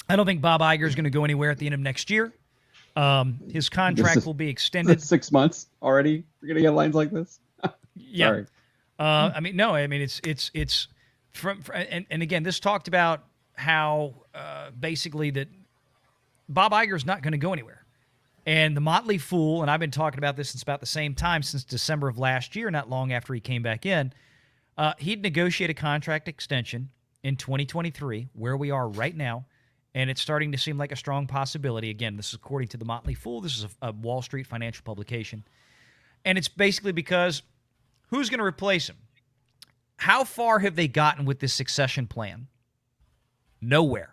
I don't think Bob Iger is going to go anywhere at the end of next year. His contract will be extended. 6 months already. We're gonna get lines like this. Yeah. Sorry. I mean, no. I mean, it's from and again, this talked about how basically that Bob Iger is not going to go anywhere. And the Motley Fool, and I've been talking about this since about the same time, since December of last year, not long after he came back in, he'd negotiate a contract extension in 2023, where we are right now, and it's starting to seem like a strong possibility. Again, this is according to the Motley Fool. This is a Wall Street financial publication. And it's basically because who's going to replace him? How far have they gotten with this succession plan? Nowhere.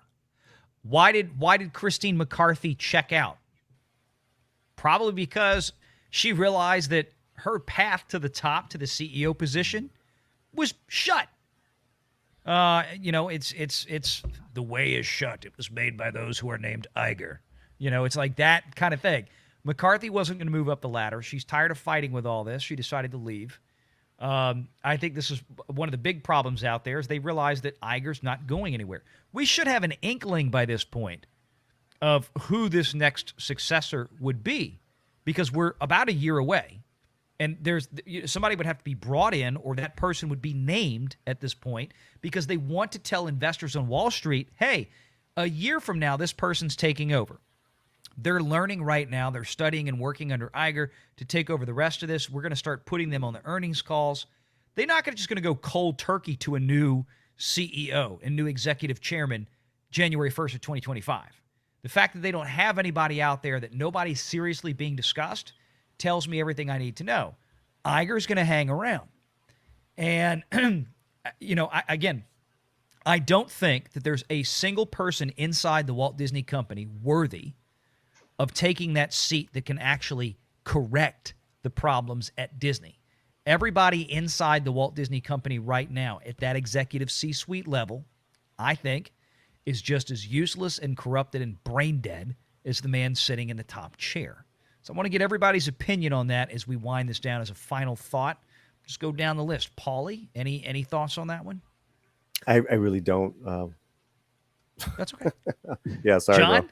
Why did Christine McCarthy check out? Probably because she realized that her path to the top, to the CEO position, was shut. It's the way is shut. It was made by those who are named Iger. It's like that kind of thing. McCarthy wasn't going to move up the ladder. She's tired of fighting with all this. She decided to leave. I think this is one of the big problems out there is they realize that Iger's not going anywhere. We should have an inkling by this point of who this next successor would be, because we're about a year away, and somebody would have to be brought in, or that person would be named at this point, because they want to tell investors on Wall Street, hey, a year from now, this person's taking over. They're learning right now. They're studying and working under Iger to take over the rest of this. We're going to start putting them on the earnings calls. They're not just going to go cold turkey to a new CEO and new executive chairman January 1st of 2025. The fact that they don't have anybody out there, that nobody's seriously being discussed, tells me everything I need to know. Iger's going to hang around. And, I don't think that there's a single person inside the Walt Disney Company worthy of taking that seat that can actually correct the problems at Disney. Everybody inside the Walt Disney Company right now at that executive C-suite level, I think, is just as useless and corrupted and brain dead as the man sitting in the top chair. So I want to get everybody's opinion on that as we wind this down as a final thought. Just go down the list. Paulie, any thoughts on that one? I really don't. That's okay. Yeah, sorry, John?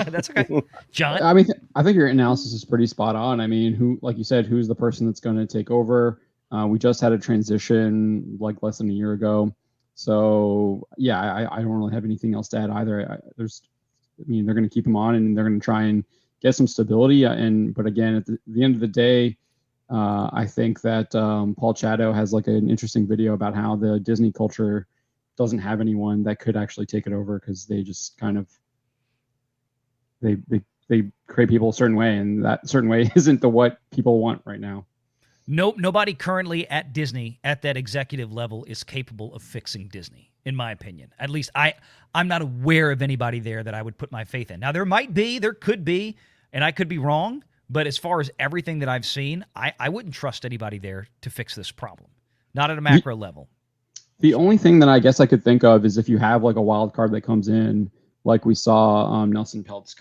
That's okay. John? I mean, I think your analysis is pretty spot on. I mean, like you said, who's the person that's going to take over? We just had a transition like less than a year ago. So, yeah, I don't really have anything else to add either. They're going to keep him on, and they're going to try and get some stability. But again, at the end of the day, I think that Paul Chapek has like an interesting video about how the Disney culture doesn't have anyone that could actually take it over, because they just kind of they create people a certain way, and that certain way isn't what people want right now. Nobody currently at Disney at that executive level is capable of fixing Disney, in my opinion. At least I'm not aware of anybody there that I would put my faith in. Now, there could be, and I could be wrong, but as far as everything that I've seen, I wouldn't trust anybody there to fix this problem, not at a macro level. The only thing that I guess I could think of is if you have like a wild card that comes in, like we saw Nelson Peltz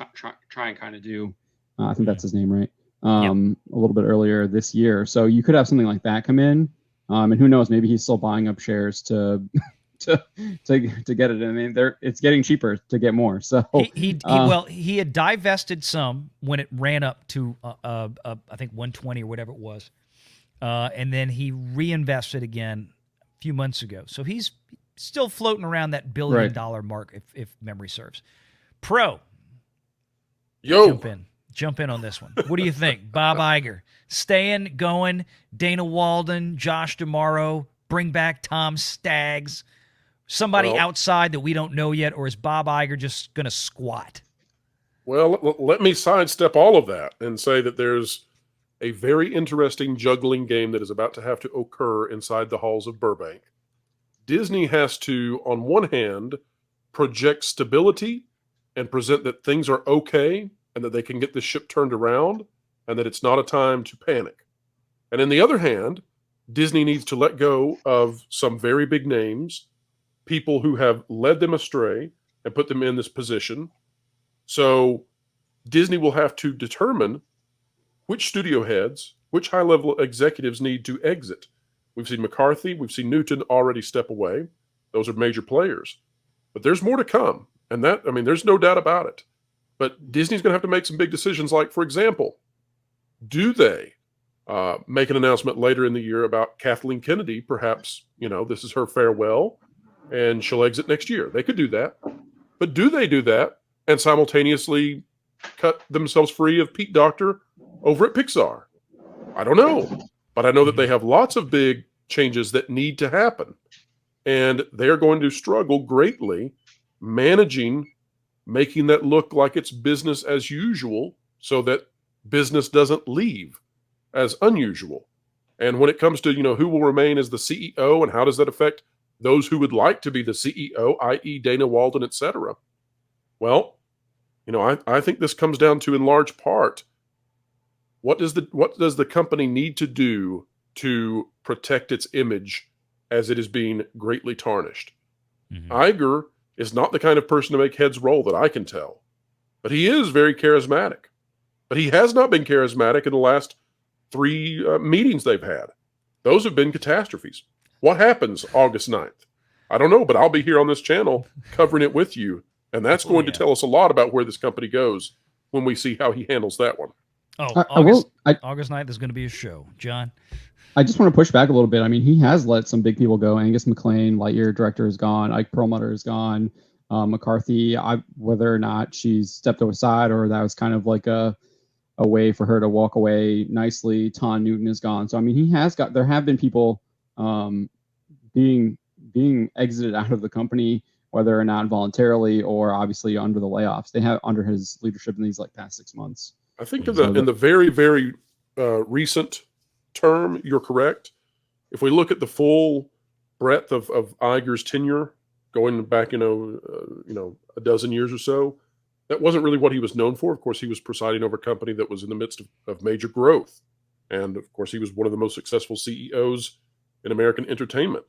try and kind of do. I think that's his name, right? A little bit earlier this year. So you could have something like that come in, and who knows? Maybe he's still buying up shares to get it. I mean, it's getting cheaper to get more. So he had divested some when it ran up to I think 120 or whatever it was, and then he reinvested again a few months ago. So he's still floating around that $1 billion mark, if memory serves. Pro, jump in on this one. What do you think? Bob Iger staying, going, Dana Walden, Josh D'Amaro, bring back Tom Staggs, somebody outside that we don't know yet, or is Bob Iger just going to squat? Well, let me sidestep all of that and say that there's a very interesting juggling game that is about to have to occur inside the halls of Burbank. Disney has to, on one hand, project stability and present that things are okay and that they can get the ship turned around and that it's not a time to panic. And on the other hand, Disney needs to let go of some very big names, people who have led them astray and put them in this position. So Disney will have to determine which studio heads, which high-level executives need to exit. We've seen McCarthy, we've seen Newton already step away. Those are major players. But there's more to come. And that, I mean, there's no doubt about it. But Disney's going to have to make some big decisions. Like, for example, do they make an announcement later in the year about Kathleen Kennedy? Perhaps, this is her farewell and she'll exit next year. They could do that. But do they do that and simultaneously cut themselves free of Pete Docter over at Pixar? I don't know. But I know that they have lots of big changes that need to happen. And they are going to struggle greatly managing, making that look like it's business as usual so that business doesn't leave as unusual. And when it comes to, who will remain as the CEO and how does that affect those who would like to be the CEO, i.e. Dana Walden, et cetera. Well, I think this comes down to, in large part, what does the company need to do to protect its image as it is being greatly tarnished? Mm-hmm. Iger is not the kind of person to make heads roll that I can tell, but he is very charismatic. But he has not been charismatic in the last 3 meetings they've had. Those have been catastrophes. What happens August 9th? I don't know, but I'll be here on this channel covering it with you. And that's going to tell us a lot about where this company goes when we see how he handles that one. Oh, August 9th is going to be a show. John? I just want to push back a little bit. I mean, he has let some big people go. Angus McLean, Lightyear director, is gone. Ike Perlmutter is gone. McCarthy, whether or not she's stepped aside or that was kind of like a way for her to walk away nicely. Ton Newton is gone. So, I mean, there have been people being exited out of the company, whether or not voluntarily or obviously under the layoffs. They have under his leadership in these past 6 months. I think in the very, very recent term, you're correct. If we look at the full breadth of Iger's tenure, going back, a dozen years or so, that wasn't really what he was known for. Of course, he was presiding over a company that was in the midst of major growth. And of course, he was one of the most successful CEOs in American entertainment.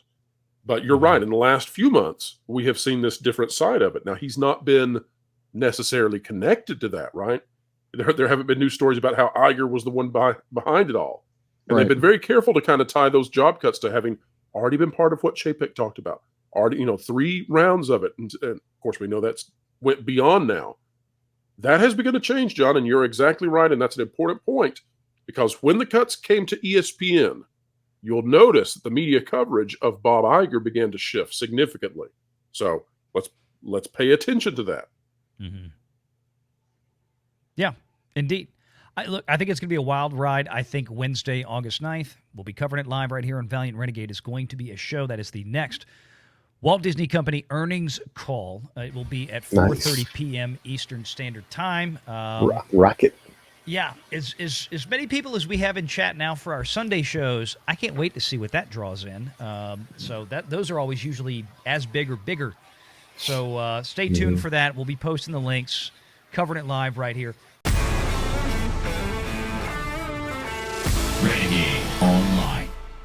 But you're right. In the last few months, we have seen this different side of it. Now, he's not been necessarily connected to that, right? There haven't been news stories about how Iger was the one behind it all. And they've been very careful to kind of tie those job cuts to having already been part of what Chapek talked about. Already, 3 rounds of it. And of course, we know that's went beyond now. That has begun to change, John, and you're exactly right. And that's an important point, because when the cuts came to ESPN, you'll notice that the media coverage of Bob Iger began to shift significantly. So let's pay attention to that. Mm-hmm. Yeah, indeed. I think it's going to be a wild ride. I think Wednesday, August 9th, we'll be covering it live right here on Valiant Renegade. Is going to be a show that is the next Walt Disney Company earnings call. It will be at 4:30 p.m. Eastern Standard Time. Rocket. Yeah, as many people as we have in chat now for our Sunday shows, I can't wait to see what that draws in. So those are always usually as big or bigger. So stay tuned for that. We'll be posting the links, covering it live right here. Renegade on